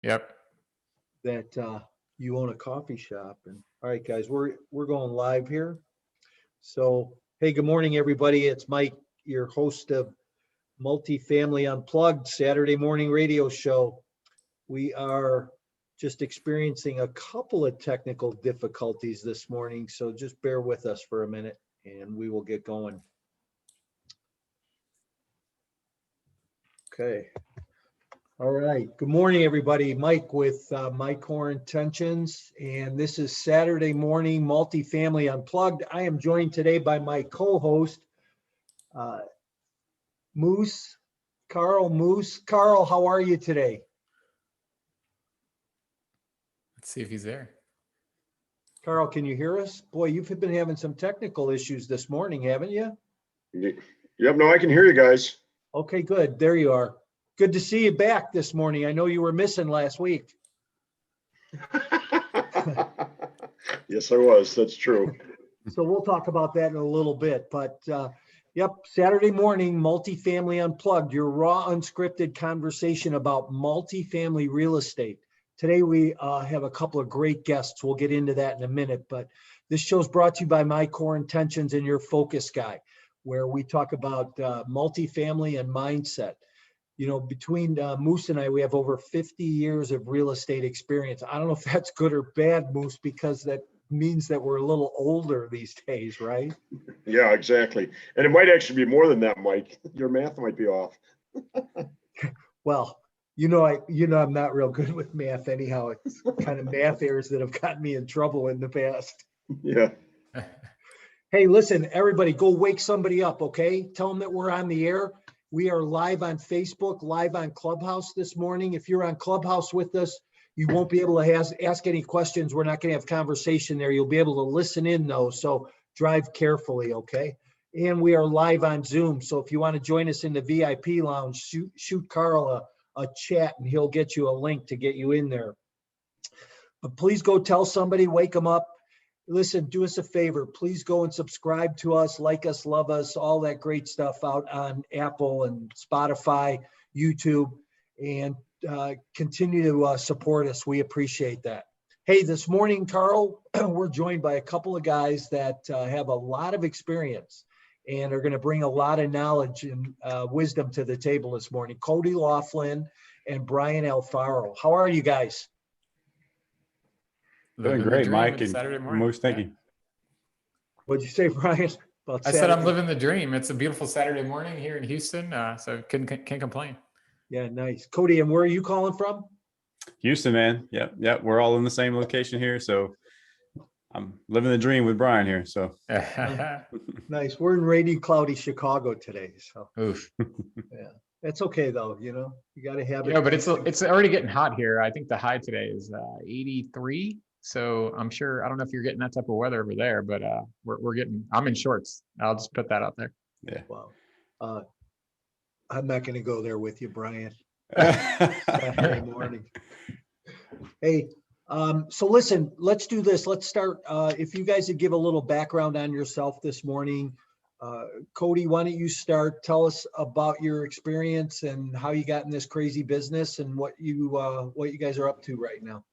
Yep. that you own a coffee shop. And all right, guys, we're going live here. So, hey, good morning, everybody. It's Mike, your host of Multifamily Unplugged Saturday morning radio show. We are just experiencing a couple of technical difficulties this morning, so just bear with us for a minute and we will get going. Okay. All right. Good morning, everybody. Mike with My Core Intentions, and this is Saturday morning Multifamily Unplugged. I am joined today by my co-host, Moose, Carl Moose. Carl, how are you today? Let's see if he's there. Carl, can you hear us? Boy, you've been having some technical issues this morning, haven't you? Yep, no, I can hear you guys. Okay, good. There you are. Good to see you back this morning. I know you were missing last week. Yes, I was. That's true. So we'll talk about that in a little bit. But yep, Saturday morning, Multifamily Unplugged, your raw, unscripted conversation about multifamily real estate. Today we have a couple of great guests. We'll get into that in a minute. But this show is brought to you by My Core Intentions and your Focus Guy, where we talk about multifamily and mindset. You know, between Moose and I, we have over 50 years of real estate experience. I don't know if that's good or bad, Moose, because that means that we're a little older these days, right? Yeah, exactly. And it might actually be more than that, Mike. Your math might be off. Well, I'm not real good with math anyhow. It's kind of math errors that have gotten me in trouble in the past. Yeah. Hey, listen, everybody, go wake somebody up, okay? Tell them that we're on the air. We are live on Facebook, live on Clubhouse this morning. If you're on Clubhouse with us, you won't be able to ask any questions. We're not going to have conversation there. You'll be able to listen in, though, so drive carefully, okay? And we are live on Zoom, so if you want to join us in the VIP lounge, shoot Carl a chat, and he'll get you a link to get you in there. But please go tell somebody, wake them up. Listen, do us a favor. Please go and subscribe to us, like us, love us, all that great stuff out on Apple and Spotify, YouTube, and continue to support us. We appreciate that. Hey, this morning, Carl, we're joined by a couple of guys that have a lot of experience and are going to bring a lot of knowledge and wisdom to the table this morning. Cody Laughlin and Brian Alfaro. How are you guys? Doing great, Mike, and Saturday morning. Moose, thank you. What'd you say, Brian? I said I'm living the dream. It's a beautiful Saturday morning here in Houston, so can't complain. Yeah, nice. Cody, and where are you calling from? Houston, man. Yep. We're all in the same location here, so I'm living the dream with Brian here. So Nice. We're in rainy, cloudy Chicago today, so Oof. yeah, it's okay though. You got to have it. Yeah, but it's already getting hot here. I think the high today is 83. So I'm sure, I don't know if you're getting that type of weather over there, but I'm in shorts. I'll just put that out there. Yeah. Wow. I'm not going to go there with you, Brian. Saturday morning. Hey, so listen, let's do this. Let's start. If you guys would give a little background on yourself this morning. Cody, why don't you start? Tell us about your experience and how you got in this crazy business and what you guys are up to right now.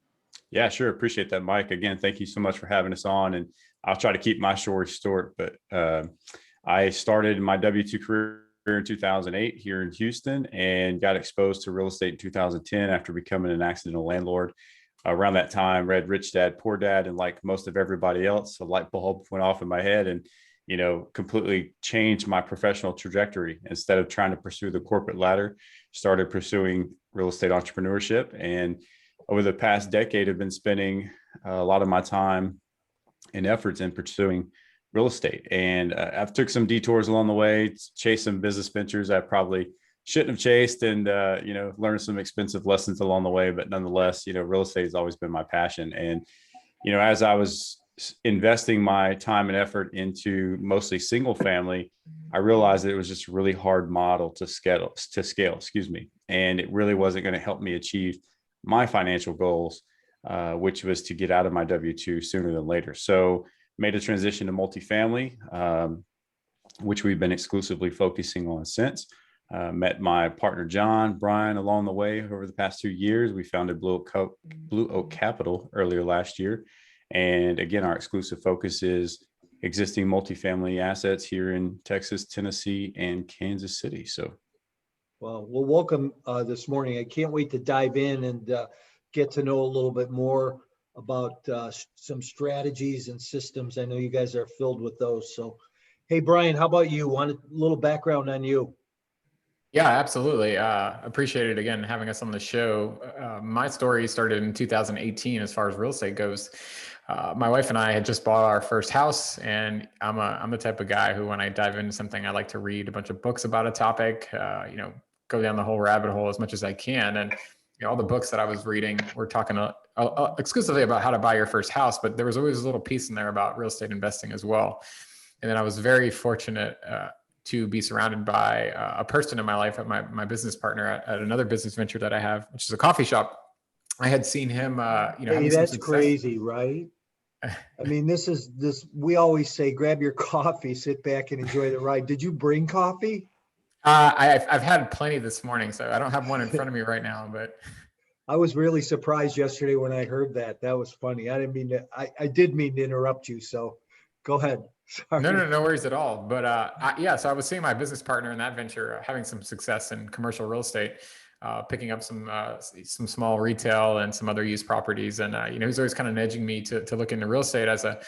Yeah, sure. Appreciate that, Mike. Again, thank you so much for having us on. And I'll try to keep my story short, but I started my W-2 career in 2008 here in Houston and got exposed to real estate in 2010 after becoming an accidental landlord. Around that time, read Rich Dad, Poor Dad, and like most of everybody else, a light bulb went off in my head and, completely changed my professional trajectory. Instead of trying to pursue the corporate ladder, started pursuing real estate entrepreneurship. And over the past decade, I've been spending a lot of my time and efforts in pursuing real estate. And I've took some detours along the way, chased some business ventures I probably shouldn't have chased and, learned some expensive lessons along the way. But nonetheless, real estate has always been my passion. And, as I was investing my time and effort into mostly single family, I realized that it was just a really hard model to scale, and it really wasn't going to help me achieve my financial goals, which was to get out of my W-2 sooner than later. So made a transition to multifamily, which we've been exclusively focusing on since. Met my partner, Brian, along the way over the past 2 years. We founded Blue Oak Capital earlier last year. And again, our exclusive focus is existing multifamily assets here in Texas, Tennessee, and Kansas City. So, well, welcome this morning. I can't wait to dive in and get to know a little bit more about some strategies and systems. I know you guys are filled with those. So, hey, Brian, how about you? Want a little background on you? Yeah, absolutely. Appreciate it again having us on the show. My story started in 2018 as far as real estate goes. My wife and I had just bought our first house, and I'm the type of guy who, when I dive into something, I like to read a bunch of books about a topic. Go down the whole rabbit hole as much as I can. And all the books that I was reading were talking exclusively about how to buy your first house, but there was always a little piece in there about real estate investing as well. And then I was very fortunate to be surrounded by a person in my life, my business partner at another business venture that I have, which is a coffee shop. I had seen him, Hey, that's crazy, right? I mean, we always say, grab your coffee, sit back and enjoy the ride. Did you bring coffee? I've had plenty this morning, so I don't have one in front of me right now, but I was really surprised yesterday when I heard that. That was funny. I didn't mean to, I did mean to interrupt you. So go ahead. Sorry. No worries at all. But so I was seeing my business partner in that venture having some success in commercial real estate, picking up some small retail and some other used properties. And, he's always kind of nudging me to look into real estate as a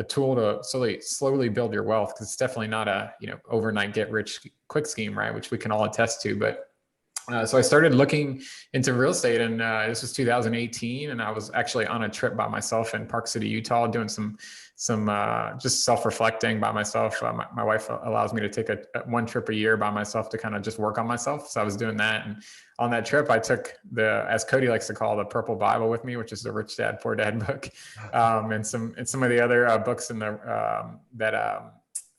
tool to slowly build your wealth. Cause it's definitely not a, overnight get rich quick scheme, right? Which we can all attest to. But so I started looking into real estate, and this was 2018, and I was actually on a trip by myself in Park City, Utah, doing some just self-reflecting by myself. My wife allows me to take one trip a year by myself to kind of just work on myself. So I was doing that, and on that trip, I took as Cody likes to call, the Purple Bible with me, which is the Rich Dad Poor Dad book, and some of the other books in the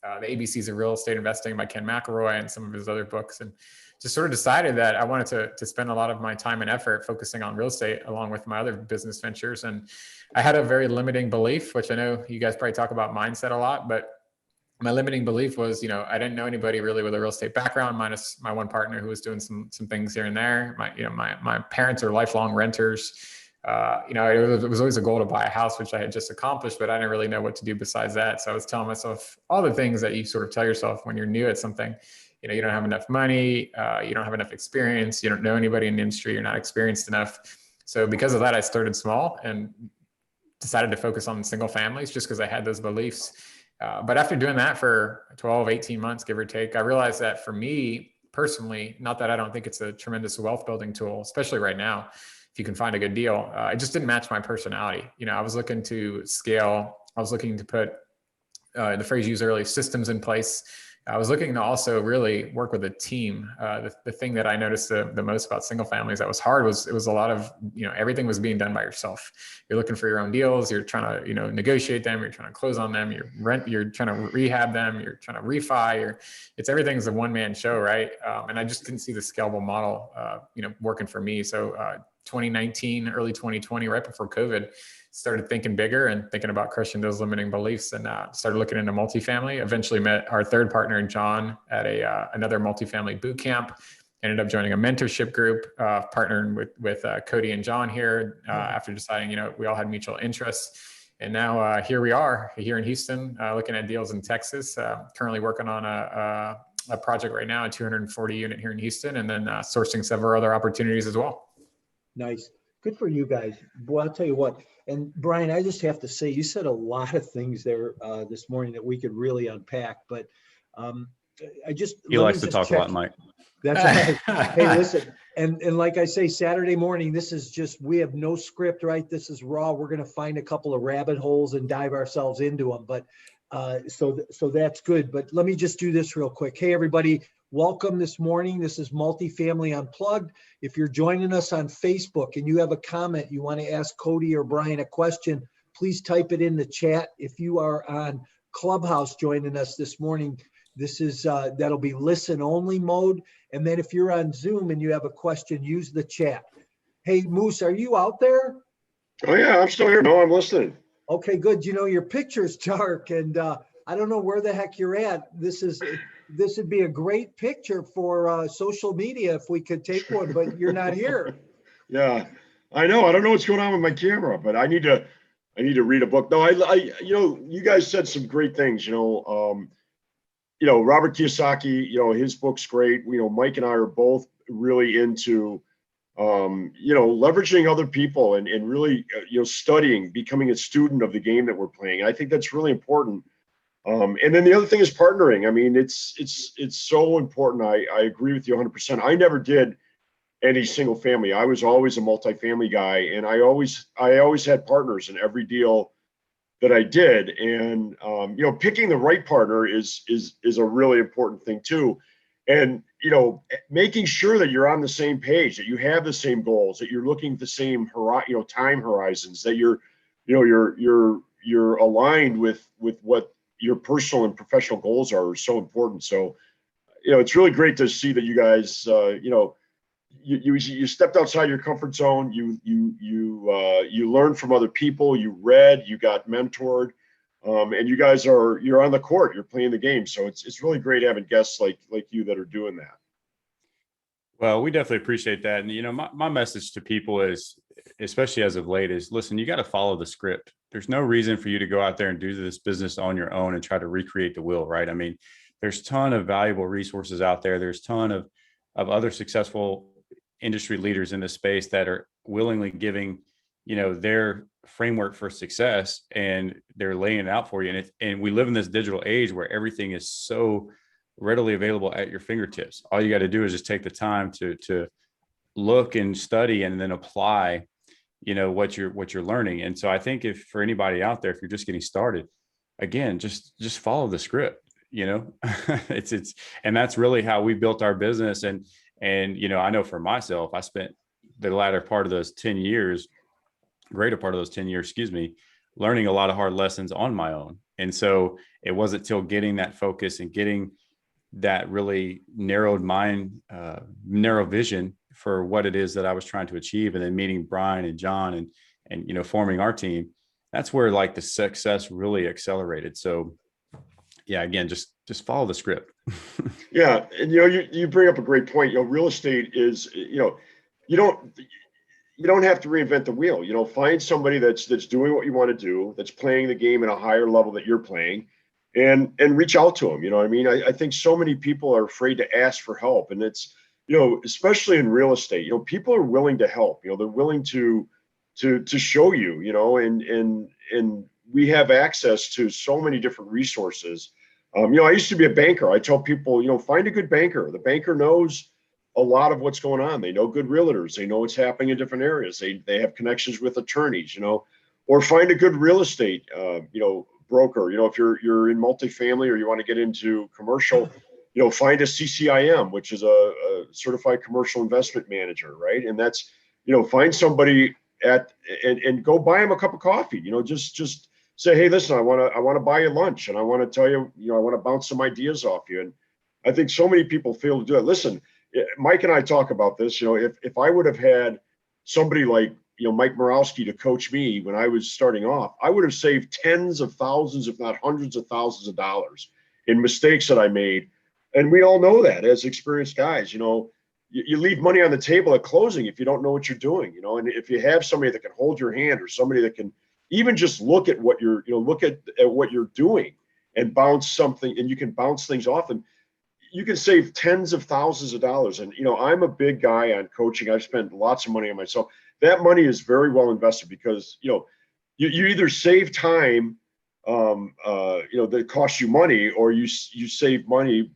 ABCs of Real Estate Investing by Ken McElroy, and some of his other books, and just sort of decided that I wanted to spend a lot of my time and effort focusing on real estate along with my other business ventures. And I had a very limiting belief, which I know you guys probably talk about mindset a lot, but my limiting belief was, I didn't know anybody really with a real estate background, minus my one partner who was doing some things here and there. My parents are lifelong renters. It was always a goal to buy a house, which I had just accomplished, but I didn't really know what to do besides that. So I was telling myself all the things that you sort of tell yourself when you're new at something. You don't have enough money, you don't have enough experience, you don't know anybody in the industry, you're not experienced enough. So because of that, I started small and decided to focus on single families just because I had those beliefs. But after doing that for 12, 18 months, give or take, I realized that for me personally, not that I don't think it's a tremendous wealth building tool, especially right now, if you can find a good deal, it just didn't match my personality. I was looking to scale. I was looking to put the phrase used earlier, systems in place. I was looking to also really work with a team. The thing that I noticed the most about single families that was hard was it was a lot of, everything was being done by yourself. You're looking for your own deals. You're trying to, negotiate them. You're trying to close on them. You're trying to rehab them. You're trying to refi. Everything's a one-man show, right? And I just didn't see the scalable model, working for me. So 2019, early 2020, right before COVID, started thinking bigger and thinking about crushing those limiting beliefs, and started looking into multifamily. Eventually met our third partner, John, at another multifamily boot camp. Ended up joining a mentorship group, partnering with Cody and John here after deciding, we all had mutual interests. And now here we are here in Houston, looking at deals in Texas, currently working on a project right now, a 240 unit here in Houston, and then sourcing several other opportunities as well. Nice. Good for you guys. Boy, I'll tell you what. And Brian, I just have to say, you said a lot of things there this morning that we could really unpack, but he likes to talk a lot, Mike. That's right. Hey, listen, and like I say, Saturday morning, we have no script, right? This is raw. We're going to find a couple of rabbit holes and dive ourselves into them. But so that's good. But let me just do this real quick. Hey, everybody. Welcome this morning. This is Multifamily Unplugged. If you're joining us on Facebook and you have a comment, you want to ask Cody or Brian a question, please type it in the chat. If you are on Clubhouse joining us this morning, this is that'll be listen only mode. And then if you're on Zoom and you have a question, use the chat. Hey, Moose, are you out there? Oh yeah, I'm still here. No, I'm listening. Okay, good. Your picture's dark, and I don't know where the heck you're at. This is this would be a great picture for social media if we could take one, but you're not here. Yeah, I know. I don't know what's going on with my camera, but I need to read a book. No, you guys said some great things, Robert Kiyosaki, his book's great. Mike and I are both really into, leveraging other people and really, studying, becoming a student of the game that we're playing. I think that's really important. And then the other thing is partnering. I mean, it's so important. I agree with you 100%. I never did any single family. I was always a multifamily guy, and I always had partners in every deal that I did. And picking the right partner is a really important thing too. And making sure that you're on the same page, that you have the same goals, that you're looking at the same time horizons, that you're aligned with what your personal and professional goals are so important. So it's really great to see that you guys you stepped outside your comfort zone. You learned from other people. You read. You got mentored, and you guys you're on the court. You're playing the game. So it's really great having guests like you that are doing that. Well, we definitely appreciate that. And my message to people is, especially as of late, is listen. You got to follow the script. There's no reason for you to go out there and do this business on your own and try to recreate the wheel, right? I mean, there's a ton of valuable resources out there. There's a ton of other successful industry leaders in this space that are willingly giving, their framework for success, and they're laying it out for you. And we live in this digital age where everything is so readily available at your fingertips. All you got to do is just take the time to look and study and then apply, what you're learning. And so I think if for anybody out there, if you're just getting started, again, just follow the script. It's and that's really how we built our business. And I know for myself, I spent the greater part of those 10 years, learning a lot of hard lessons on my own. And so it wasn't till getting that focus and getting that really narrow vision for what it is that I was trying to achieve. And then meeting Brian and John and forming our team, that's where like the success really accelerated. So yeah, again, just follow the script. Yeah. And, you bring up a great point. Real estate is, you don't have to reinvent the wheel. Find somebody that's doing what you want to do, that's playing the game at a higher level that you're playing, and reach out to them. You know what I mean? I think so many people are afraid to ask for help. And it's, especially in real estate, people are willing to help, they're willing to show you, and we have access to so many different resources. I used to be a banker. I tell people, find a good banker. The banker knows a lot of what's going on. They know good realtors. They know what's happening in different areas. They have connections with attorneys, or find a good real estate, broker. If you're in multifamily or you want to get into commercial, find a CCIM, which is a certified commercial investment manager, right? And that's, find somebody and go buy them a cup of coffee. Just say, hey, listen, I want to buy you lunch, and I want to tell you, I want to bounce some ideas off you. And I think so many people fail to do it. Listen, Mike and I talk about this. If I would have had somebody like Mike Morawski to coach me when I was starting off, I would have saved tens of thousands, if not hundreds of thousands of dollars in mistakes that I made. And we all know that as experienced guys. You leave money on the table at closing if you don't know what you're doing. And if you have somebody that can hold your hand, or somebody that can even just look at what you're, look at what you're doing and bounce something, and you can bounce things off, and you can save tens of thousands of dollars. And, I'm a big guy on coaching. I've spent lots of money on myself. That money is very well invested, because, you either save time, that costs you money, or you save money.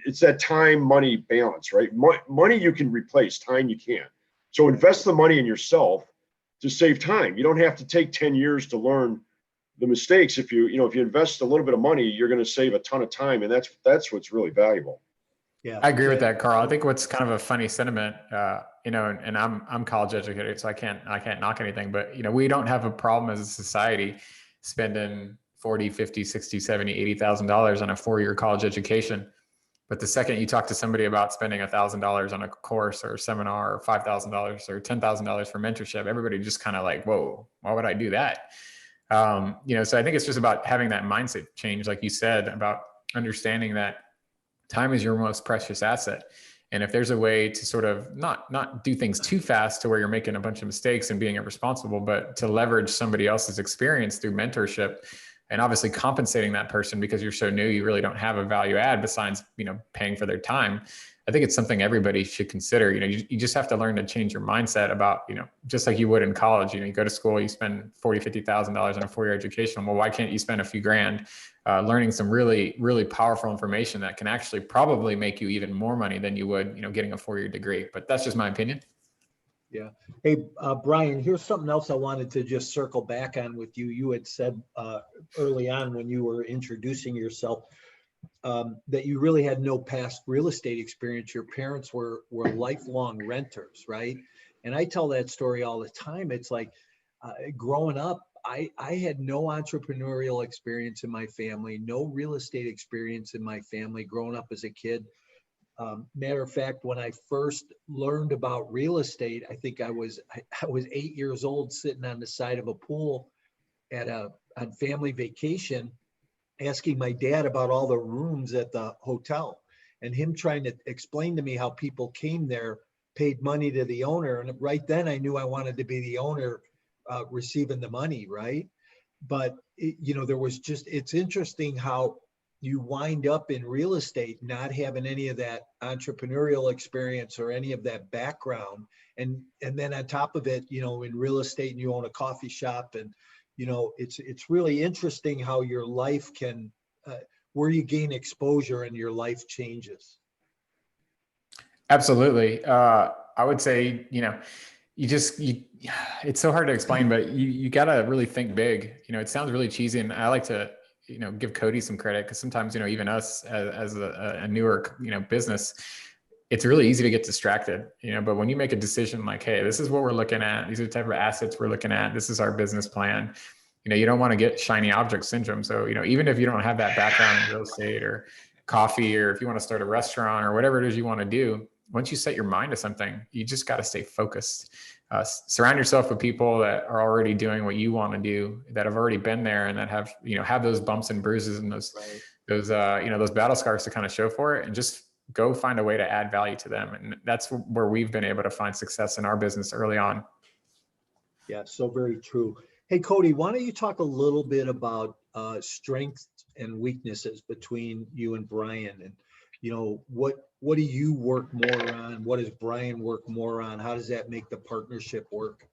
It's that time money balance, right? Money you can replace, time you can't. So invest the money in yourself to save time. You don't have to take 10 years to learn the mistakes. If you invest a little bit of money, you're going to save a ton of time. And that's what's really valuable. Yeah, I agree with that, Carl. I think what's kind of a funny sentiment, and I'm college educated, so I can't knock anything, but we don't have a problem as a society spending $40, $50, $60, $70, $80,000 on a 4-year college education. But the second you talk to somebody about spending $1,000 on a course or a seminar, or $5,000 or $10,000 for mentorship, everybody just kind of like, whoa, why would I do that? So I think it's just about having that mindset change, like you said, about understanding that time is your most precious asset. And if there's a way to sort of not do things too fast to where you're making a bunch of mistakes and being irresponsible, but to leverage somebody else's experience through mentorship, and obviously compensating that person because you're so new, you really don't have a value add besides, paying for their time. I think it's something everybody should consider. You just have to learn to change your mindset about, just like you would in college. You go to school, you spend $40,000, $50,000 on a 4-year education. Well, why can't you spend a few grand learning some really, really powerful information that can actually probably make you even more money than you would, getting a 4-year degree? But that's just my opinion. Yeah. Hey, Brian, here's something else I wanted to just circle back on with you. You had said early on when you were introducing yourself that you really had no past real estate experience. Your parents were lifelong renters, right? And I tell that story all the time. It's like growing up, I had no entrepreneurial experience in my family, no real estate experience in my family growing up as a kid. Matter of fact, when I first learned about real estate, I think I was 8 years old, sitting on the side of a pool on family vacation, asking my dad about all the rooms at the hotel, and him trying to explain to me how people came there, paid money to the owner, and right then I knew I wanted to be the owner, receiving the money, right? But it's interesting how you wind up in real estate not having any of that entrepreneurial experience or any of that background. And then on top of it, in real estate, and you own a coffee shop, and, it's really interesting how your life can, where you gain exposure and your life changes. Absolutely. I would say, it's so hard to explain, but you got to really think big. It sounds really cheesy, and I like to, give Cody some credit, because sometimes, even us as a newer, business, it's really easy to get distracted, but when you make a decision like, hey, this is what we're looking at, these are the type of assets we're looking at, this is our business plan, you don't want to get shiny object syndrome. So, even if you don't have that background in real estate or coffee, or if you want to start a restaurant or whatever it is you want to do, once you set your mind to something, you just got to stay focused. Surround yourself with people that are already doing what you want to do, that have already been there, and that have, have those bumps and bruises and those battle scars to kind of show for it, and just go find a way to add value to them. And that's where we've been able to find success in our business early on. Yeah, so very true. Hey, Cody, why don't you talk a little bit about strengths and weaknesses between you and Brian, and what do you work more on? What does Brian work more on? How does that make the partnership work?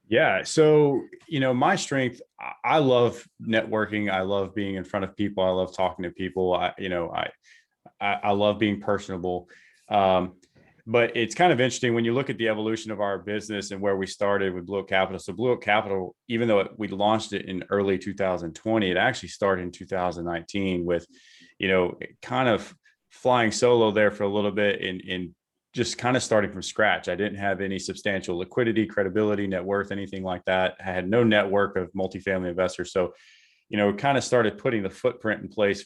Yeah. So, my strength, I love networking. I love being in front of people. I love talking to people. I love being personable. But it's kind of interesting when you look at the evolution of our business and where we started with Blue Oak Capital. So Blue Oak Capital, even though we launched it in early 2020, it actually started in 2019 with, kind of flying solo there for a little bit, in just kind of starting from scratch. I didn't have any substantial liquidity, credibility, net worth, anything like that. I had no network of multifamily investors. So, kind of started putting the footprint in place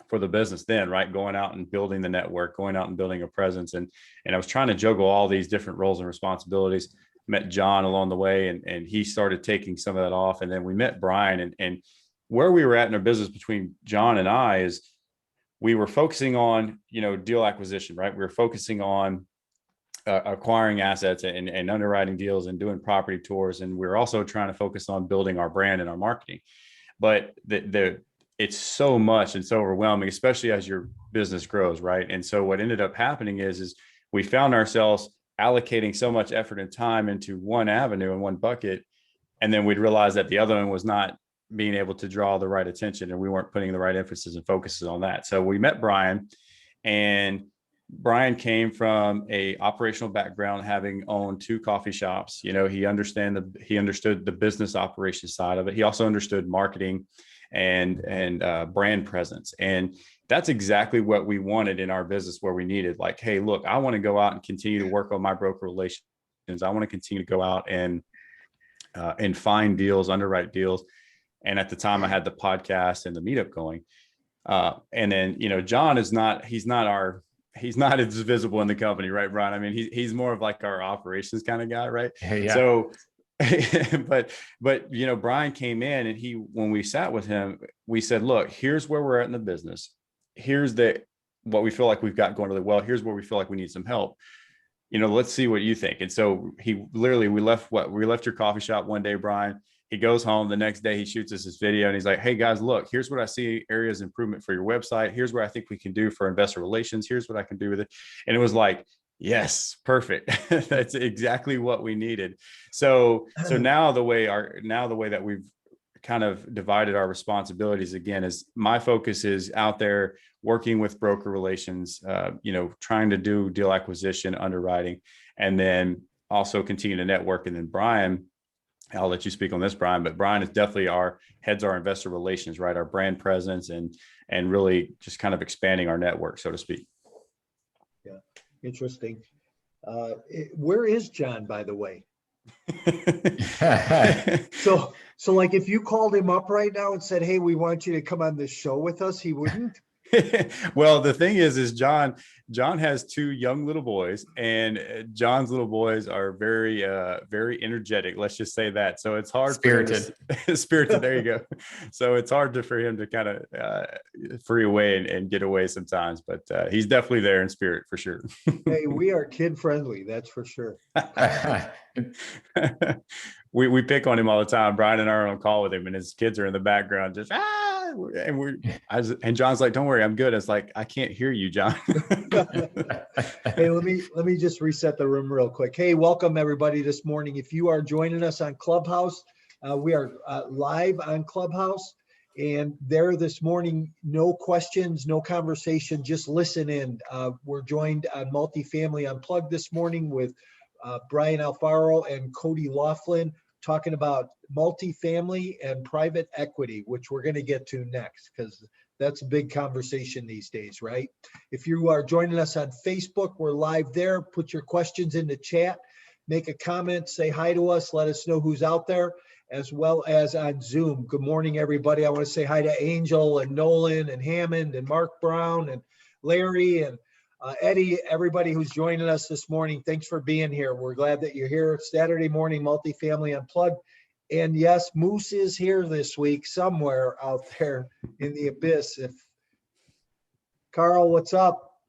for the business then, right? Going out and building the network, going out and building a presence. And I was trying to juggle all these different roles and responsibilities. Met John along the way, and he started taking some of that off. And then we met Brian, and where we were at in our business between John and I is we were focusing on, deal acquisition, right? We were focusing on acquiring assets and underwriting deals and doing property tours. And we were also trying to focus on building our brand and our marketing. But it's so much and so overwhelming, especially as your business grows, right? And so what ended up happening is we found ourselves allocating so much effort and time into one avenue and one bucket, and then we'd realize that the other one was not being able to draw the right attention, and we weren't putting the right emphasis and focuses on that. So we met Brian, and Brian came from a operational background, having owned 2 coffee shops. He understood the business operations side of it. He also understood marketing and brand presence. And that's exactly what we wanted in our business, where we needed, like, hey, look, I want to go out and continue to work on my broker relations. I want to continue to go out and find deals, underwrite deals. And at the time I had the podcast and the meetup going. And then, John he's not as visible in the company, right, Brian? I mean, he's more of like our operations kind of guy, right? Yeah. So, but Brian came in, and when we sat with him, we said, look, here's where we're at in the business. Here's the what we feel like we've got going really well. Here's where we feel like we need some help. Let's see what you think. And so we left your coffee shop one day, Brian. He goes home the next day, he shoots us this video and he's like, hey guys, look, here's what I see areas of improvement for your website. Here's what I think we can do for investor relations. Here's what I can do with it. And it was like, yes, perfect. That's exactly what we needed. So now the way that we've kind of divided our responsibilities again is my focus is out there working with broker relations, trying to do deal acquisition, underwriting, and then also continue to network. And then Brian, I'll let you speak on this, Brian, but Brian is definitely heads our investor relations, right? Our brand presence and really just kind of expanding our network, so to speak. Yeah, interesting. Where is John, by the way? So like if you called him up right now and said, hey, we want you to come on this show with us, he wouldn't? Well, the thing is John has two young little boys, and John's little boys are very, very energetic. Let's just say that. So it's hard. Spirited. Spirited. There you go. So it's hard for him to kind of free away and get away sometimes, but he's definitely there in spirit for sure. Hey, we are kid friendly. That's for sure. We pick on him all the time. Brian and I are on call with him, and his kids are in the background just and John's like, don't worry, I'm good. It's like, I can't hear you, John. Hey, let me just reset the room real quick. Hey, welcome everybody this morning. If you are joining us on Clubhouse, we are live on Clubhouse, and there this morning, no questions, no conversation, just listen in. We're joined on Multifamily Unplugged this morning with Brian Alfaro and Cody Laughlin, talking about multifamily and private equity, which we're going to get to next because that's a big conversation these days, right? If you are joining us on Facebook, we're live there. Put your questions in the chat, make a comment, say hi to us, let us know who's out there, as well as on Zoom. Good morning, everybody. I want to say hi to Angel and Nolan and Hammond and Mark Brown and Larry and Eddie, everybody who's joining us this morning, thanks for being here. We're glad that you're here. Saturday morning, Multifamily Unplugged. And yes, Moose is here this week somewhere out there in the abyss. Carl, what's up?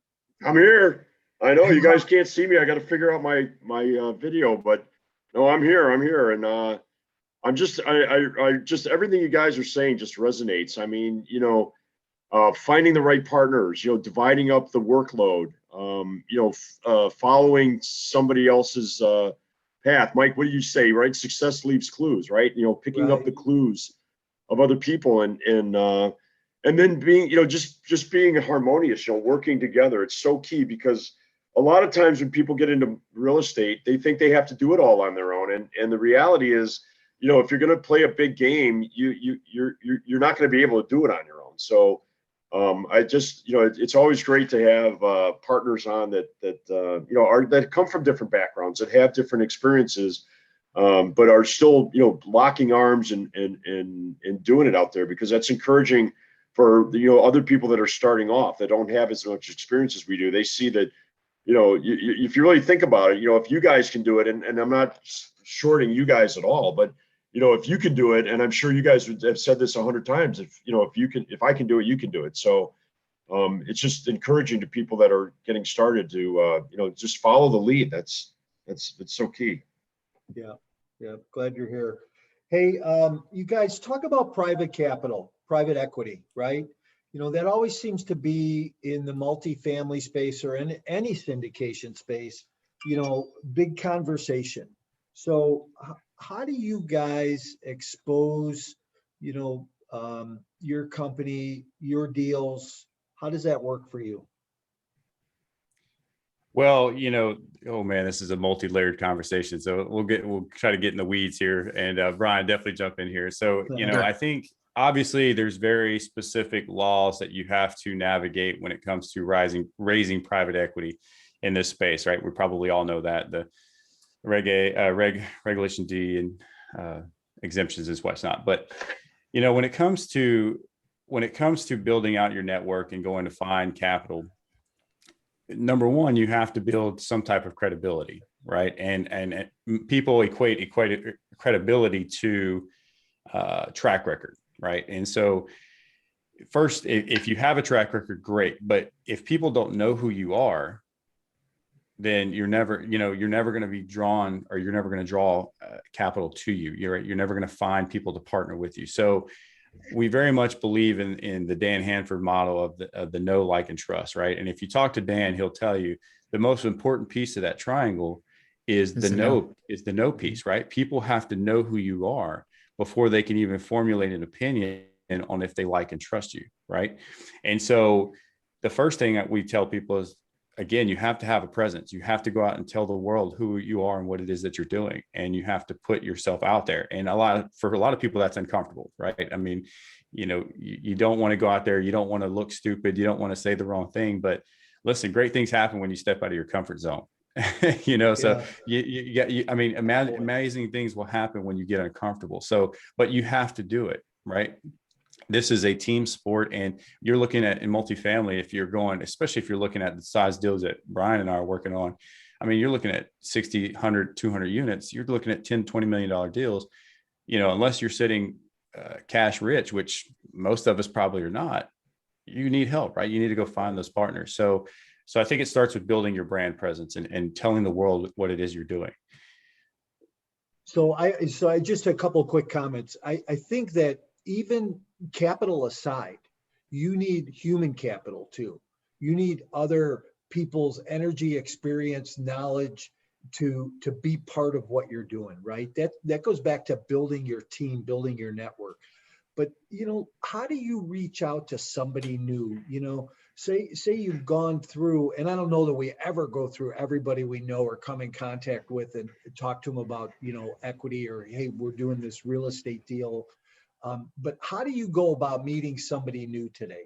I'm here. I know you guys can't see me. I got to figure out my video, but no, I'm here. And I just everything you guys are saying just resonates. I mean, finding the right partners, dividing up the workload, following somebody else's path. Mike, what do you say, right? Success leaves clues, right? Picking up the clues of other people and then being, just being harmonious, working together. It's so key because a lot of times when people get into real estate, they think they have to do it all on their own. And the reality is, if you're going to play a big game, you're not going to be able to do it on your own. So I just, it's always great to have partners on that come from different backgrounds, that have different experiences, but are still, locking arms and doing it out there, because that's encouraging for, other people that are starting off that don't have as much experience as we do. They see that, if you really think about it, if you guys can do it, and I'm not shorting you guys at all, but if you can do it, and I'm sure you guys have said this 100 times, if I can do it, you can do it. So it's just encouraging to people that are getting started to, just follow the lead. That's so key. Yeah. Glad you're here. Hey, you guys talk about private capital, private equity, right? That always seems to be in the multifamily space or in any syndication space, big conversation. So how do you guys expose, your company, your deals? How does that work for you? Well, oh man, this is a multi-layered conversation. So we'll try to get in the weeds here, and Brian, definitely jump in here. So, I think obviously there's very specific laws that you have to navigate when it comes to raising private equity in this space, right? We probably all know that the regulation D and exemptions is what's not. But when it comes to building out your network and going to find capital, number one, you have to build some type of credibility, right? And people equate credibility to track record, right? And so first, if you have a track record, great. But if people don't know who you are, then you're never going to be drawn, or you're never going to draw capital to you. You're never going to find people to partner with you. So we very much believe in the Dan Hanford model of the know, like, and trust, right? And if you talk to Dan, he'll tell you the most important piece of that triangle is the know piece, right? People have to know who you are before they can even formulate an opinion on if they like and trust you, right? And so the first thing that we tell people is, again, you have to have a presence. You have to go out and tell the world who you are and what it is that you're doing. And you have to put yourself out there. And for a lot of people, that's uncomfortable, right? I mean, you don't want to go out there. You don't want to look stupid. You don't want to say the wrong thing. But listen, great things happen when you step out of your comfort zone. So amazing things will happen when you get uncomfortable. So, but you have to do it, right? This is a team sport, and you're looking at in multifamily, especially if you're looking at the size deals that Brian and I are working on. I mean, you're looking at 60, 100, 200 units. You're looking at $10, $20 million deals, unless you're sitting cash rich, which most of us probably are not. You need help, right? You need to go find those partners. So I think it starts with building your brand presence and telling the world what it is you're doing. So I just a couple of quick comments. I think that even capital aside, you need human capital too. You need other people's energy, experience, knowledge to be part of what you're doing, right? That goes back to building your team, building your network. But how do you reach out to somebody new? Say you've gone through, and I don't know that we ever go through everybody we know or come in contact with and talk to them about equity, or hey, we're doing this real estate deal. But how do you go about meeting somebody new today?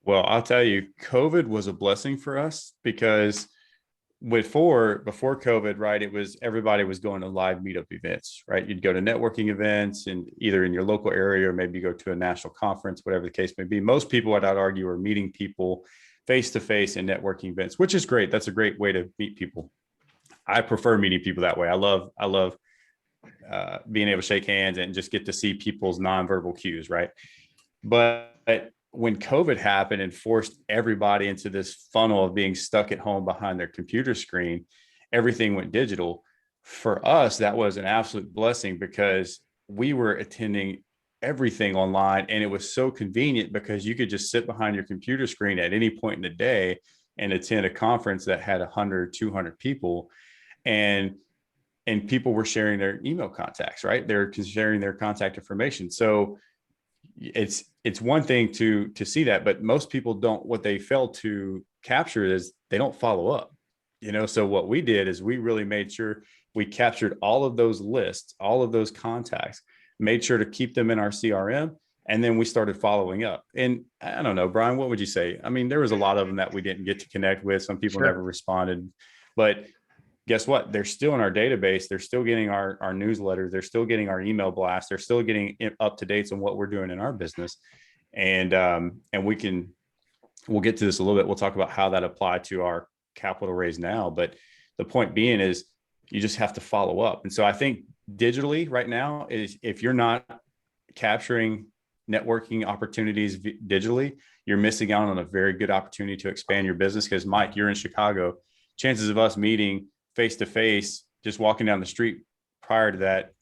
Well, I'll tell you, COVID was a blessing for us because before COVID, right, everybody was going to live meetup events, right? You'd go to networking events and either in your local area or maybe go to a national conference, whatever the case may be. Most people, I'd argue, are meeting people face-to-face in networking events, which is great. That's a great way to meet people. I prefer meeting people that way. I love being able to shake hands and just get to see people's nonverbal cues, right? But when COVID happened and forced everybody into this funnel of being stuck at home behind their computer screen, everything went digital. For us, that was an absolute blessing because we were attending everything online, and it was so convenient because you could just sit behind your computer screen at any point in the day and attend a conference that had 100, 200 people. And people were sharing their email contacts, right? They're sharing their contact information. So it's one thing to see that, but most people don't. What they fail to capture is they don't follow up. So what we did is we really made sure we captured all of those lists, all of those contacts, made sure to keep them in our CRM, and then we started following up. And I don't know, Brian, what would you say? I mean, there was a lot of them that we didn't get to connect with. Some people never responded, but guess what? They're still in our database. They're still getting our newsletters. They're still getting our email blasts. They're still getting up to dates on what we're doing in our business. And we'll get to this a little bit. We'll talk about how that applied to our capital raise now. But the point being is you just have to follow up. And so I think digitally right now is if you're not capturing networking opportunities digitally, you're missing out on a very good opportunity to expand your business. Because Mike, you're in Chicago. Chances of us meeting face-to-face, just walking down the street prior to that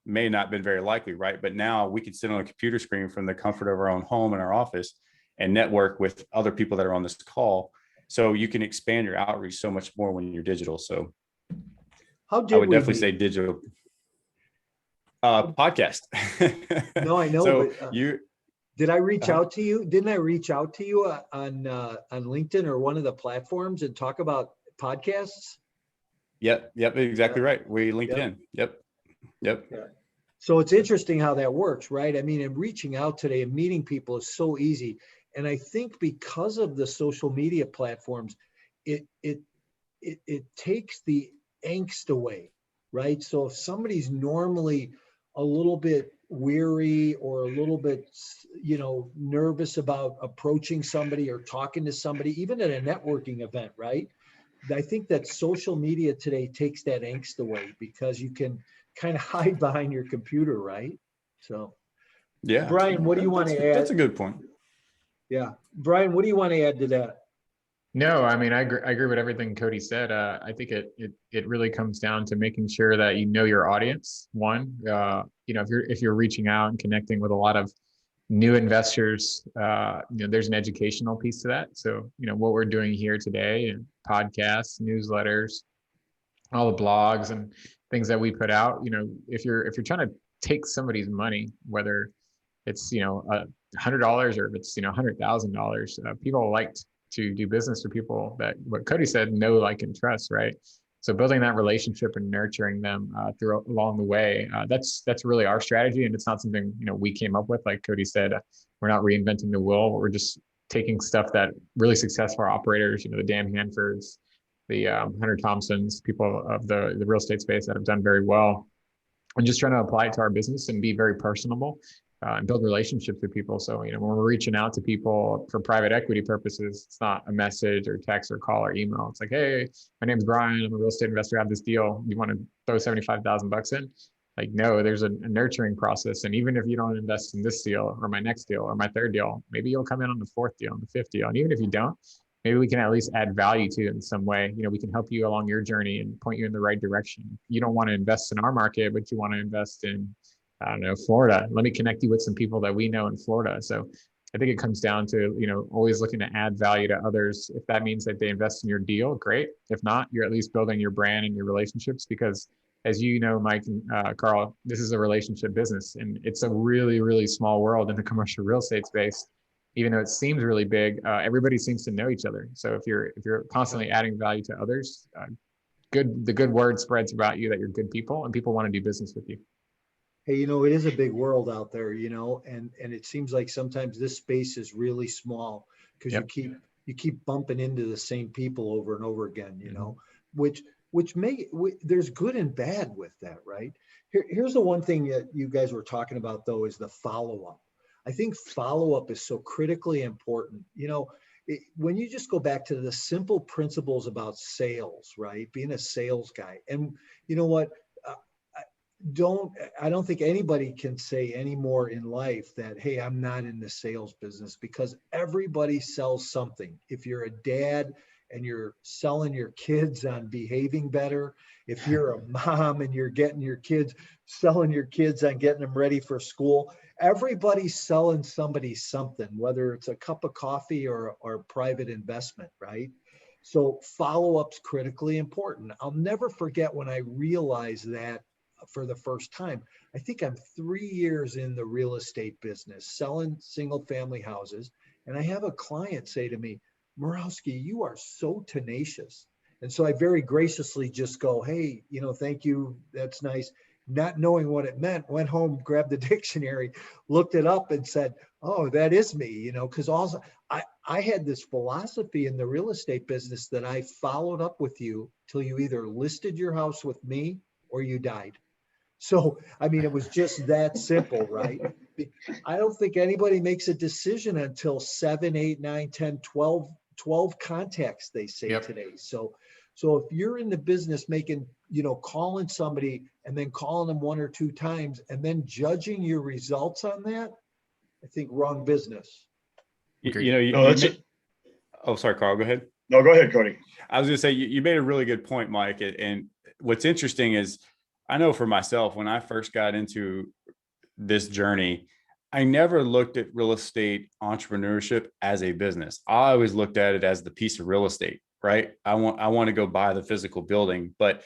may not have been very likely, right? But now we can sit on a computer screen from the comfort of our own home and our office and network with other people that are on this call. So you can expand your outreach so much more when you're digital. So I would definitely say digital podcast. No, I know. So but, did I reach out to you? Didn't I reach out to you on LinkedIn or one of the platforms and talk about podcasts? Yep, exactly right. We LinkedIn. Yep. Yeah. So it's interesting how that works, right? I mean, and reaching out today and meeting people is so easy. And I think because of the social media platforms, it takes the angst away, right? So if somebody's normally a little bit weary or a little bit, nervous about approaching somebody or talking to somebody, even at a networking event, right? I think that social media today takes that angst away because you can kind of hide behind your computer, right? So, Yeah. Brian, what do you want to add? That's a good point. Yeah. Brian, what do you want to add to that? No, I mean, I agree with everything Cody said. I think it really comes down to making sure that you know your audience. One, if you're reaching out and connecting with a lot of new investors, there's an educational piece to that. So, what we're doing here today, and podcasts, newsletters, all the blogs and things that we put out, if you're trying to take somebody's money, whether it's $100 or if it's $100,000, people like to do business with people that, what Cody said, know, like, and trust, right? So building that relationship and nurturing them through along the way, that's really our strategy, and it's not something we came up with. Like Cody said, we're not reinventing the wheel. We're just taking stuff that really successful operators, the Dan Hanfords, the Hunter Thompsons, people of the real estate space that have done very well, and just trying to apply it to our business and be very personable. And build relationships with people. So, when we're reaching out to people for private equity purposes, it's not a message or text or call or email. It's like, hey, my name's Brian. I'm a real estate investor. I have this deal. You want to throw $75,000 in? Like, no, there's a nurturing process. And even if you don't invest in this deal or my next deal or my third deal, maybe you'll come in on the fourth deal, on the fifth deal. And even if you don't, maybe we can at least add value to it in some way. We can help you along your journey and point you in the right direction. You don't want to invest in our market, but you want to invest in, I don't know, Florida. Let me connect you with some people that we know in Florida. So I think it comes down to, always looking to add value to others. If that means that they invest in your deal, great. If not, you're at least building your brand and your relationships, because as you know, Mike and Carl, this is a relationship business, and it's a really, really small world in the commercial real estate space. Even though it seems really big, everybody seems to know each other. So if you're constantly adding value to others, the good word spreads about you that you're good people, and people want to do business with you. Hey, it is a big world out there, and it seems like sometimes this space is really small because Yep. you keep bumping into the same people over and over again, Mm-hmm. which there's good and bad with that, right? Here's the one thing that you guys were talking about, though, is the follow-up. I think follow-up is so critically important. When you just go back to the simple principles about sales, right? Being a sales guy. And you know what? I don't think anybody can say anymore in life that, hey, I'm not in the sales business, because everybody sells something. If you're a dad and you're selling your kids on behaving better, if you're a mom and you're selling your kids on getting them ready for school, everybody's selling somebody something, whether it's a cup of coffee or private investment, right? So follow-up's critically important. I'll never forget when I realized that for the first time. I think I'm 3 years in the real estate business, selling single family houses. And I have a client say to me, Murawski, you are so tenacious. And so I very graciously just go, hey, thank you. That's nice. Not knowing what it meant, went home, grabbed the dictionary, looked it up and said, oh, that is me, because also I had this philosophy in the real estate business that I followed up with you till you either listed your house with me or you died. So, it was just that simple, right? I don't think anybody makes a decision until 7, 8, 9, 10, 12 contacts, they say Yep. today. So if you're in the business making, calling somebody and then calling them 1 or 2 times and then judging your results on that, I think wrong business. Oh, sorry, Carl, go ahead. No, go ahead, Cody. I was going to say, you made a really good point, Mike. And what's interesting is, I know for myself, when I first got into this journey, I never looked at real estate entrepreneurship as a business. I always looked at it as the piece of real estate, right? I want to go buy the physical building. But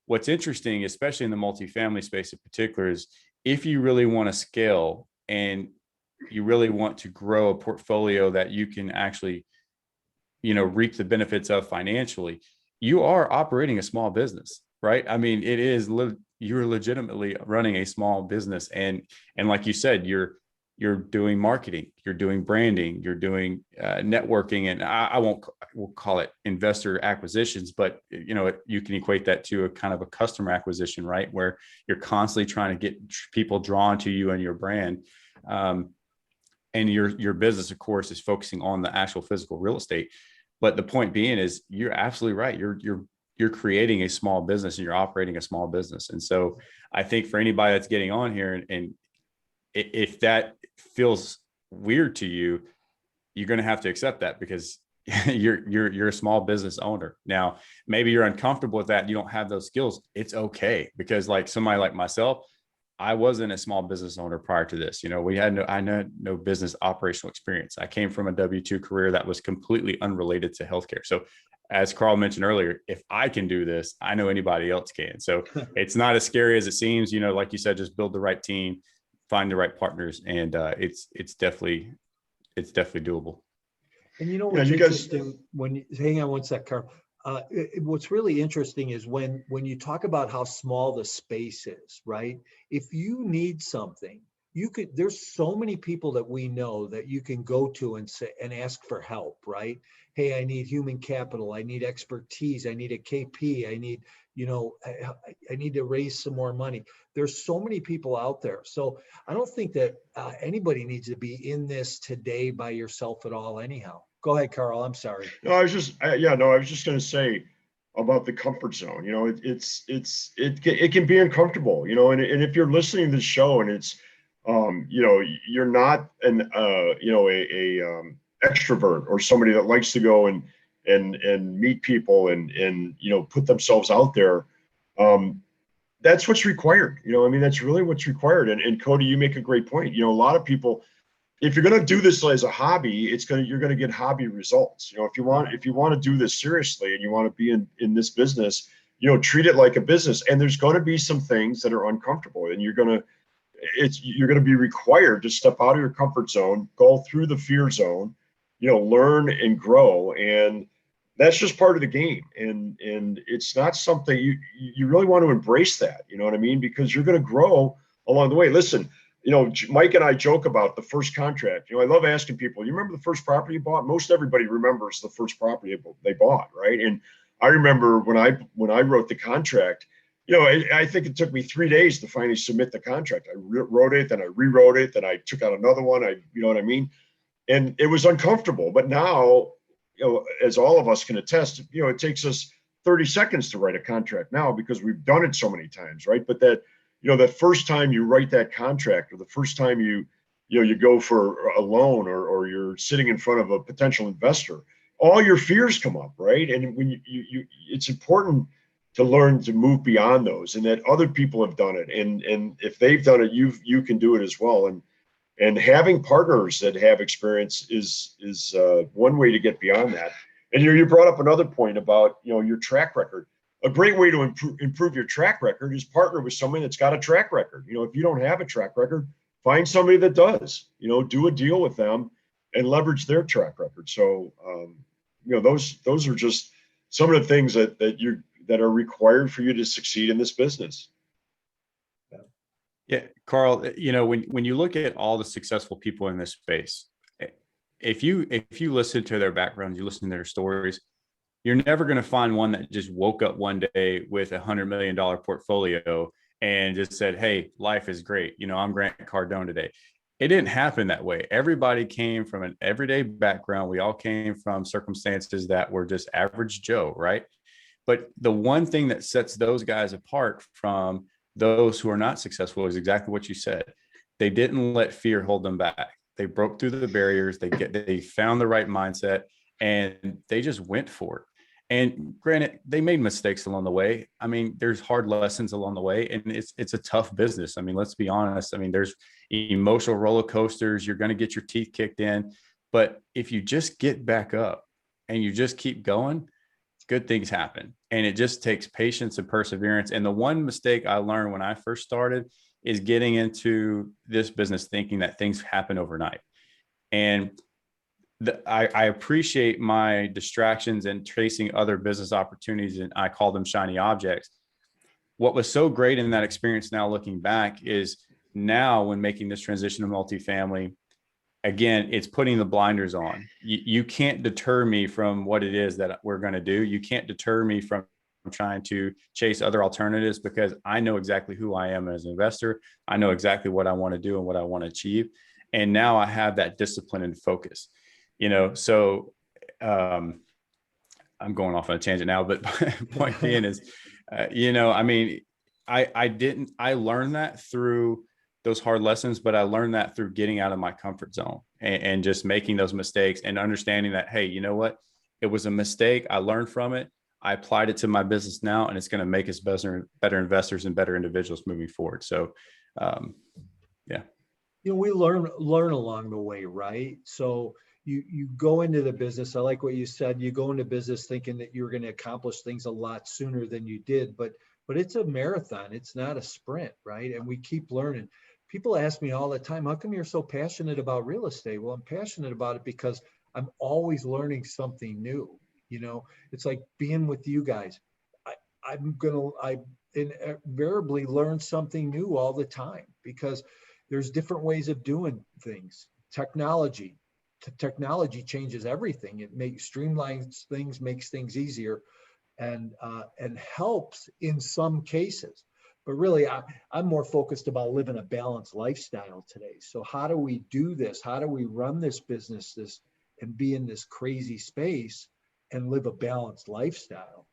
what's interesting, especially in the multifamily space in particular, is if you really want to scale and you really want to grow a portfolio that you can actually, reap the benefits of financially, you are operating a small business, right? It is, you're legitimately running a small business. And like you said, you're doing marketing, you're doing branding, you're doing networking, and we'll call it investor acquisitions, but you can equate that to a kind of a customer acquisition, right? Where you're constantly trying to get people drawn to you and your brand. And your business, of course, is focusing on the actual physical real estate. But the point being is, you're absolutely right. You're creating a small business and you're operating a small business. And so I think for anybody that's getting on here and if that feels weird to you, you're going to have to accept that because you're a small business owner. Now, maybe you're uncomfortable with that. You don't have those skills. It's okay, because like somebody like myself, I wasn't a small business owner prior to this. You know, I had no business operational experience. I came from a W-2 career that was completely unrelated to healthcare. So as Carl mentioned earlier, if I can do this, I know anybody else can. So it's not as scary as it seems. You know, like you said, just build the right team, find the right partners, and it's definitely doable. And you know Yeah, what's you guys, interesting when you hang on one sec, Carl. What's really interesting is when you talk about how small the space is, right? If you need something, there's so many people that we know that you can go to and say and ask for help, right? Hey, I need human capital, I need expertise, I need a KP, I need, I need to raise some more money. There's so many people out there. So I don't think that anybody needs to be in this today by yourself at all anyhow. Go ahead, Carl. I'm sorry. no, I was just going to say about the comfort zone. You know, it can be uncomfortable. You know, and if you're listening to the show and it's, you're not an extrovert or somebody that likes to go and meet people and put themselves out there. That's what's required. You know, I mean, that's really what's required. And Cody, you make a great point. You know, a lot of people, if you're going to do this as a hobby, you're going to get hobby results. You know, if you want to do this seriously and you want to be in this business, treat it like a business. And there's going to be some things that are uncomfortable, and you're going to be required to step out of your comfort zone, go through the fear zone, learn and grow. And that's just part of the game. And it's not something you really want to embrace that, you know what I mean? Because you're going to grow along the way. Listen, Mike and I joke about the first contract. I love asking people, you remember the first property you bought? Most everybody remembers the first property they bought, right? And I remember when I wrote the contract, I think it took me 3 days to finally submit the contract. I wrote it, then I rewrote it, then I took out another one. You know what I mean? And it was uncomfortable. But now, as all of us can attest, it takes us 30 seconds to write a contract now because we've done it so many times, right? But that first time you write that contract, or the first time you go for a loan, or you're sitting in front of a potential investor, all your fears come up, right? And when you it's important to learn to move beyond those, and that other people have done it, and if they've done it, you can do it as well. And having partners that have experience is one way to get beyond that. And you brought up another point about your track record. A great way to improve your track record is partner with someone that's got a track record. If you don't have a track record, find somebody that does. Do a deal with them and leverage their track record. So those are just some of the things that are required for you to succeed in this business. Yeah, Carl, when you look at all the successful people in this space, if you listen to their backgrounds, you listen to their stories, you're never going to find one that just woke up one day with $100 million portfolio and just said, hey, life is great. I'm Grant Cardone today. It didn't happen that way. Everybody came from an everyday background. We all came from circumstances that were just average Joe, right? But the one thing that sets those guys apart from those who are not successful is exactly what you said. They didn't let fear hold them back. They broke through the barriers. They found the right mindset, and they just went for it. And granted, they made mistakes along the way. I mean, there's hard lessons along the way, and it's a tough business. I mean, let's be honest. I mean, there's emotional roller coasters. You're going to get your teeth kicked in, but if you just get back up and you just keep going, good things happen. And it just takes patience and perseverance. And the one mistake I learned when I first started is getting into this business thinking that things happen overnight. And I appreciate my distractions and tracing other business opportunities, and I call them shiny objects. What was so great in that experience, now looking back, is now when making this transition to multifamily, again, it's putting the blinders on. You can't deter me from what it is that we're going to do. You can't deter me from trying to chase other alternatives, because I know exactly who I am as an investor. I know exactly what I want to do and what I want to achieve. And now I have that discipline and focus. So I'm going off on a tangent now, but point being is, I learned that through those hard lessons, but I learned that through getting out of my comfort zone and just making those mistakes and understanding that, hey, you know what? It was a mistake. I learned from it. I applied it to my business now, and it's going to make us better investors and better individuals moving forward. So, yeah. We learn along the way, right? So you go into the business. I like what you said. You go into business thinking that you're going to accomplish things a lot sooner than you did, but it's a marathon. It's not a sprint, right? And we keep learning. People ask me all the time, how come you're so passionate about real estate? Well, I'm passionate about it because I'm always learning something new. It's like being with you guys. I invariably learn something new all the time because there's different ways of doing things. Technology changes everything. It streamlines things, makes things easier, and helps in some cases. But really, I'm more focused about living a balanced lifestyle today. So how do we do this? How do we run this business and be in this crazy space and live a balanced lifestyle?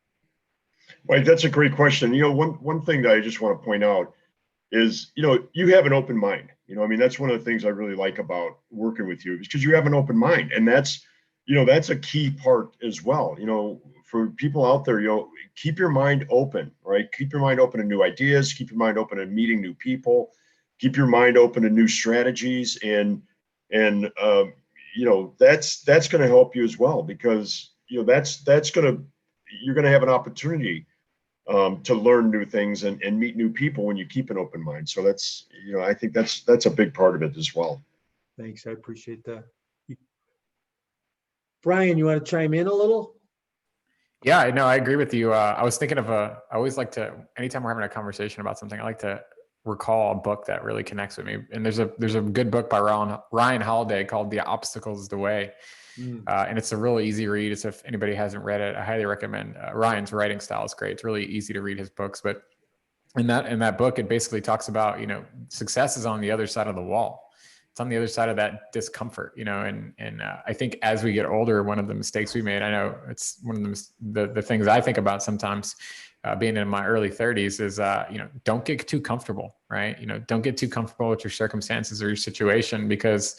Right, that's a great question. One thing that I just want to point out is, you have an open mind. That's one of the things I really like about working with you, is because you have an open mind, and that's a key part as well. For people out there, keep your mind open, right? Keep your mind open to new ideas, keep your mind open to meeting new people, keep your mind open to new strategies, and that's going to help you as well, because you're going to have an opportunity to learn new things and meet new people when you keep an open mind. So that's, I think that's a big part of it as well. Thanks. I appreciate that. Brian, you want to chime in a little? Yeah, no, I agree with you. I was thinking of I always like to, anytime we're having a conversation about something, I like to recall a book that really connects with me. And there's a good book by Ryan Holiday called The Obstacle is the Way. And it's a really easy read. It's, if anybody hasn't read it, I highly recommend. Ryan's writing style is great. It's really easy to read his books, but in that book, it basically talks about, success is on the other side of the wall. It's on the other side of that discomfort, and I think as we get older, one of the mistakes we made, I know it's one of the things I think about sometimes, being in my early 30s is, don't get too comfortable, right? Don't get too comfortable with your circumstances or your situation, because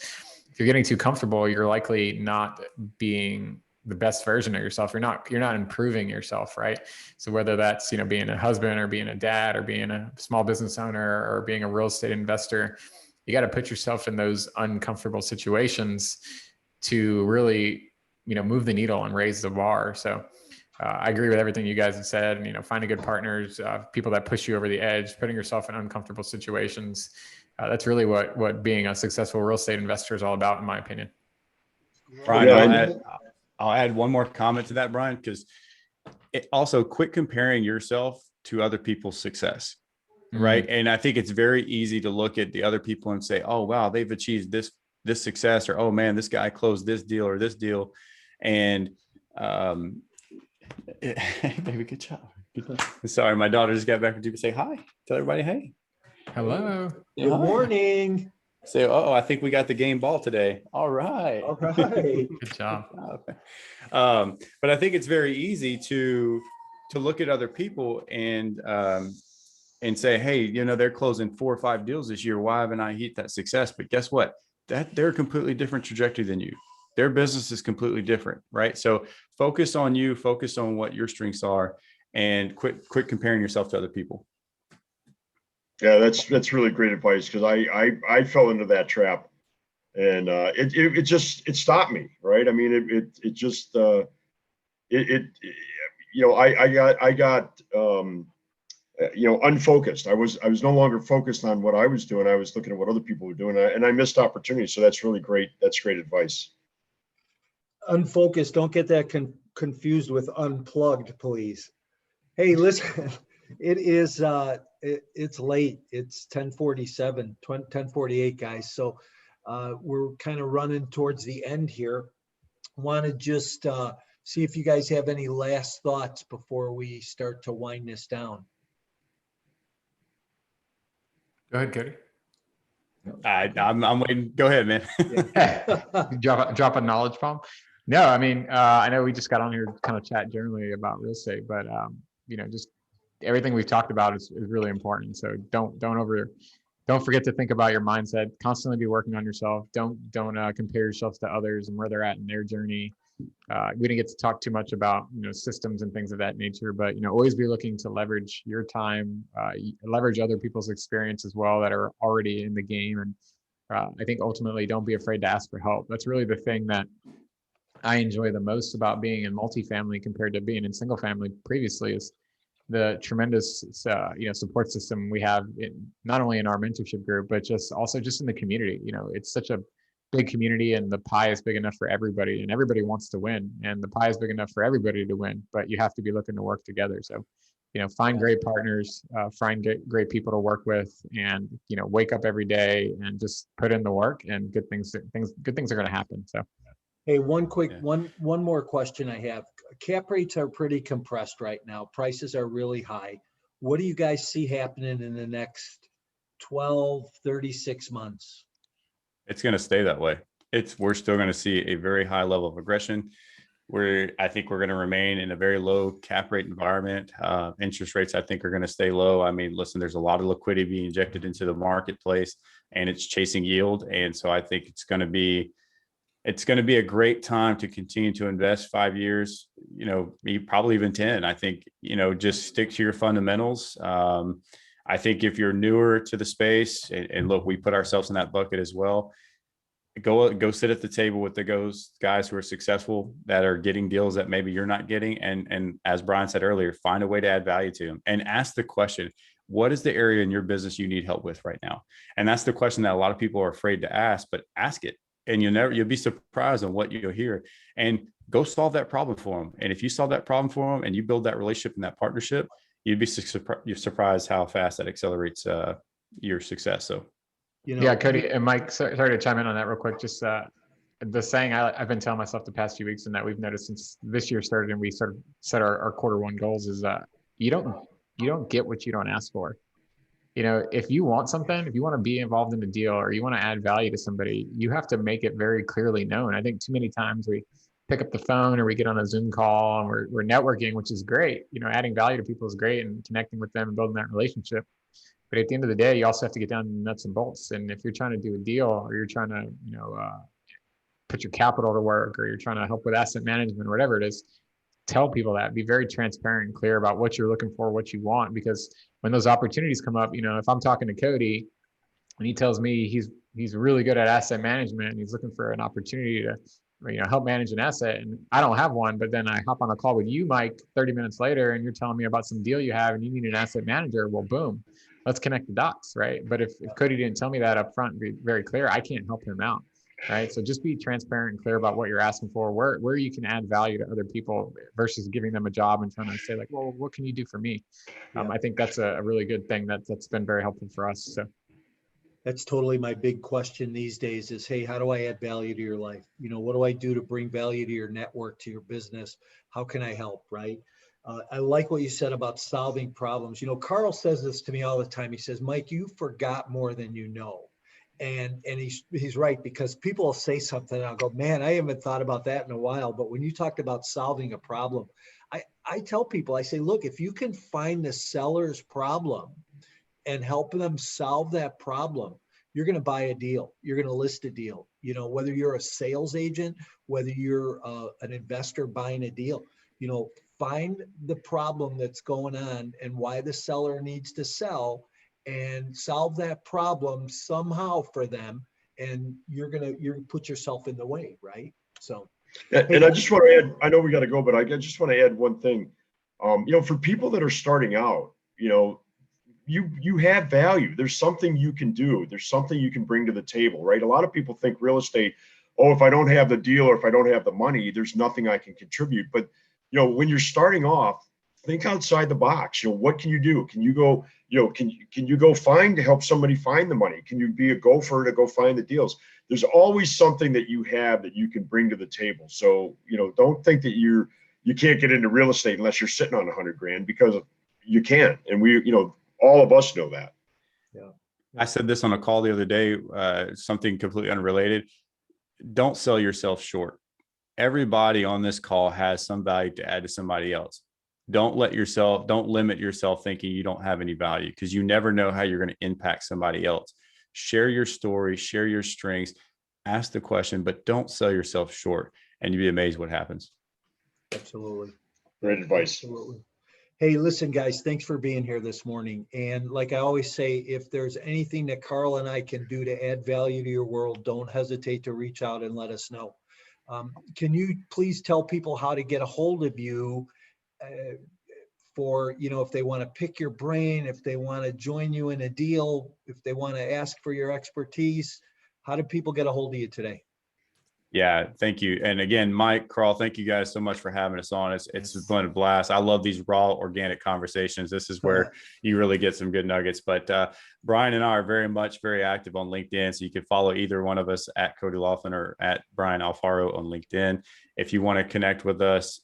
if you're getting too comfortable, you're likely not being the best version of yourself. You're not improving yourself, right? So whether that's, being a husband or being a dad or being a small business owner or being a real estate investor, you got to put yourself in those uncomfortable situations to really, move the needle and raise the bar. So I agree with everything you guys have said. And, finding good partners, people that push you over the edge, putting yourself in uncomfortable situations. That's really what being a successful real estate investor is all about, in my opinion. Brian, I'll add one more comment to that, Brian, because it also, quit comparing yourself to other people's success. Right. And I think it's very easy to look at the other people and say, oh, wow, they've achieved this success, or, oh man, this guy closed this deal or this deal. And baby, good job. Sorry, my daughter just got back from you. Say hi. Tell everybody, hey. Hello. Good morning. Say, oh, I think we got the game ball today. All right. All right. Good job. But I think it's very easy to look at other people and say, hey, they're closing 4 or 5 deals this year. Why haven't I hit that success? But guess what? They're a completely different trajectory than you. Their business is completely different, right? So focus on you, focus on what your strengths are, and quit comparing yourself to other people. Yeah, that's really great advice, because I fell into that trap, and it stopped me, right? I mean, it just I got unfocused. I was no longer focused on what I was doing. I was looking at what other people were doing, and I missed opportunities. So that's really great. That's great advice. Unfocused. Don't get that confused with unplugged, please. Hey, listen, it is, it's late. It's 10:47, 10:48, guys. So we're kind of running towards the end here. Want to just see if you guys have any last thoughts before we start to wind this down. Go ahead, Cody. I'm waiting. Go ahead, man. drop a knowledge bomb. No, I mean, I know we just got on here to kind of chat generally about real estate, but just everything we've talked about is really important. So don't don't forget to think about your mindset. Constantly be working on yourself. Don't compare yourselves to others and where they're at in their journey. We didn't get to talk too much about systems and things of that nature, but always be looking to leverage your time, leverage other people's experience as well that are already in the game. And I think ultimately, don't be afraid to ask for help. That's really the thing that I enjoy the most about being in multifamily compared to being in single family previously, is the tremendous support system we have not only in our mentorship group, but also in the community. It's such a big community, and the pie is big enough for everybody, and everybody wants to win, and the pie is big enough for everybody to win, but you have to be looking to work together. So find great partners, find great people to work with, and wake up every day and just put in the work, and good things are going to happen. So Hey, one more question I have. Cap rates are pretty compressed right now. Prices are really high. What do you guys see happening in the next 12, 36 months? It's going to stay that way. We're still going to see a very high level of aggression. I think we're going to remain in a very low cap rate environment. Interest rates, I think, are going to stay low. I mean, listen, there's a lot of liquidity being injected into the marketplace, and it's chasing yield. And so I think it's going to be a great time to continue to invest 5 years, probably even 10. I think, just stick to your fundamentals. I think if you're newer to the space, and look, we put ourselves in that bucket as well, go sit at the table with those guys who are successful, that are getting deals that maybe you're not getting. And as Brian said earlier, find a way to add value to them, and ask the question, what is the area in your business you need help with right now? And that's the question that a lot of people are afraid to ask, but ask it. And you'll be surprised on what you'll hear, and go solve that problem for them. And if you solve that problem for them and you build that relationship and that partnership, you're surprised how fast that accelerates your success. So, yeah, Cody and Mike, sorry to chime in on that real quick. Just the saying I've been telling myself the past few weeks, and that we've noticed since this year started and we sort of set our quarter one goals, is you don't get what you don't ask for. If you want something, if you want to be involved in a deal, or you want to add value to somebody, you have to make it very clearly known. I think too many times we pick up the phone or we get on a Zoom call and we're networking, which is great. Adding value to people is great, and connecting with them and building that relationship. But at the end of the day, you also have to get down to the nuts and bolts. And if you're trying to do a deal, or you're trying to, put your capital to work, or you're trying to help with asset management, or whatever it is, tell people that. Be very transparent and clear about what you're looking for, what you want. Because when those opportunities come up, if I'm talking to Cody and he tells me he's really good at asset management and he's looking for an opportunity to help manage an asset, and I don't have one, but then I hop on a call with you, Mike, 30 minutes later, and you're telling me about some deal you have and you need an asset manager, well, boom, let's connect the dots, right? But if Cody didn't tell me that up front and be very clear, I can't help him out, right? So just be transparent and clear about what you're asking for, where you can add value to other people, versus giving them a job and trying to say like, well, what can you do for me? I think that's a really good thing that's been very helpful for us. So that's totally my big question these days is, hey, how do I add value to your life? What do I do to bring value to your network, to your business? How can I help, right? I like what you said about solving problems. Carl says this to me all the time. He says, Mike, you forgot more than you know. And he's right, because people will say something and I'll go, man, I haven't thought about that in a while. But when you talked about solving a problem, I tell people, I say, look, if you can find the seller's problem and help them solve that problem, you're going to buy a deal. You're going to list a deal. Whether you're a sales agent, whether you're an investor buying a deal, find the problem that's going on and why the seller needs to sell, and solve that problem somehow for them. And you're put yourself in the way, right? So. And I just want to add, I know we got to go, but I just want to add one thing. For people that are starting out, you have value. There's something you can do. There's something you can bring to the table, right? A lot of people think real estate, oh, if I don't have the deal or if I don't have the money, there's nothing I can contribute. But, when you're starting off, think outside the box. What can you do? Can you go, can you go to help somebody find the money? Can you be a gopher to go find the deals? There's always something that you have that you can bring to the table. So, don't think that you can't get into real estate unless you're sitting on $100,000, because you can. And all of us know that. Yeah. I said this on a call the other day, something completely unrelated. Don't sell yourself short. Everybody on this call has some value to add to somebody else. don't limit yourself thinking you don't have any value, because you never know how you're going to impact somebody else. Share your story, share your strengths, ask the question, but don't sell yourself short, and you'd be amazed what happens. Absolutely. Great advice. Absolutely. Hey, listen, guys, thanks for being here this morning. And like I always say, if there's anything that Carl and I can do to add value to your world, don't hesitate to reach out and let us know. Can you please tell people how to get a hold of you for, if they want to pick your brain, if they want to join you in a deal, if they want to ask for your expertise? How do people get a hold of you today? Yeah, thank you. And again, Mike, Carl, thank you guys so much for having us on. It's been a blast. I love these raw, organic conversations. This is where you really get some good nuggets. But Brian and I are very active on LinkedIn. So you can follow either one of us at Cody Laughlin or at Brian Alfaro on LinkedIn. If you want to connect with us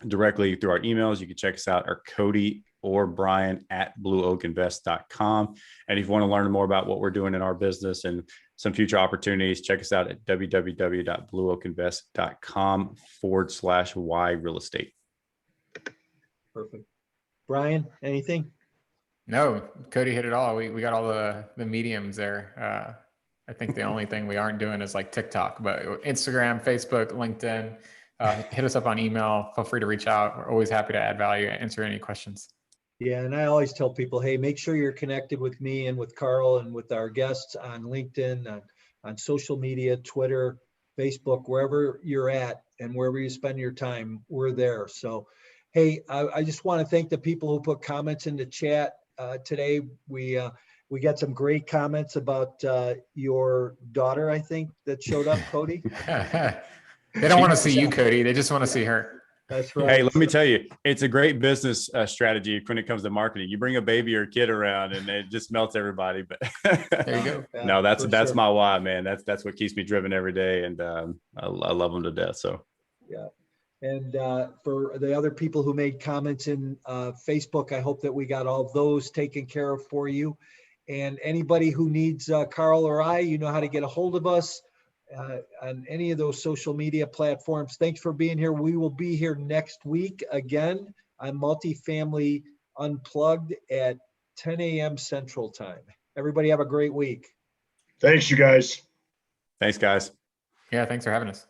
directly through our emails, you can check us out, or Cody or Brian at blueoakinvest.com. And if you want to learn more about what we're doing in our business and some future opportunities, check us out at www.blueoakinvest.com/Y real estate. Perfect. Brian, anything? No, Cody hit it all. We got all the mediums there. I think the only thing we aren't doing is like TikTok, but Instagram, Facebook, LinkedIn, hit us up on email. Feel free to reach out. We're always happy to add value, answer any questions. Yeah, and I always tell people, hey, make sure you're connected with me and with Carl and with our guests on LinkedIn, on social media, Twitter, Facebook, wherever you're at and wherever you spend your time, we're there. So, hey, I just want to thank the people who put comments in the chat today. We got some great comments about your daughter, I think, that showed up, Cody. They don't want to see you, Cody. They just want to see her. That's right. Hey, let me tell you, it's a great business strategy when it comes to marketing. You bring a baby or a kid around and it just melts everybody. But there you go. No, that's my why, man. That's what keeps me driven every day. And I love them to death. So, yeah. And for the other people who made comments in Facebook, I hope that we got all of those taken care of for you. And anybody who needs Carl or I, you know how to get a hold of us on any of those social media platforms. Thanks for being here. We will be here next week again on Multifamily Unplugged at 10 a.m. Central Time. Everybody have a great week. Thanks, you guys. Thanks, guys. Yeah, thanks for having us.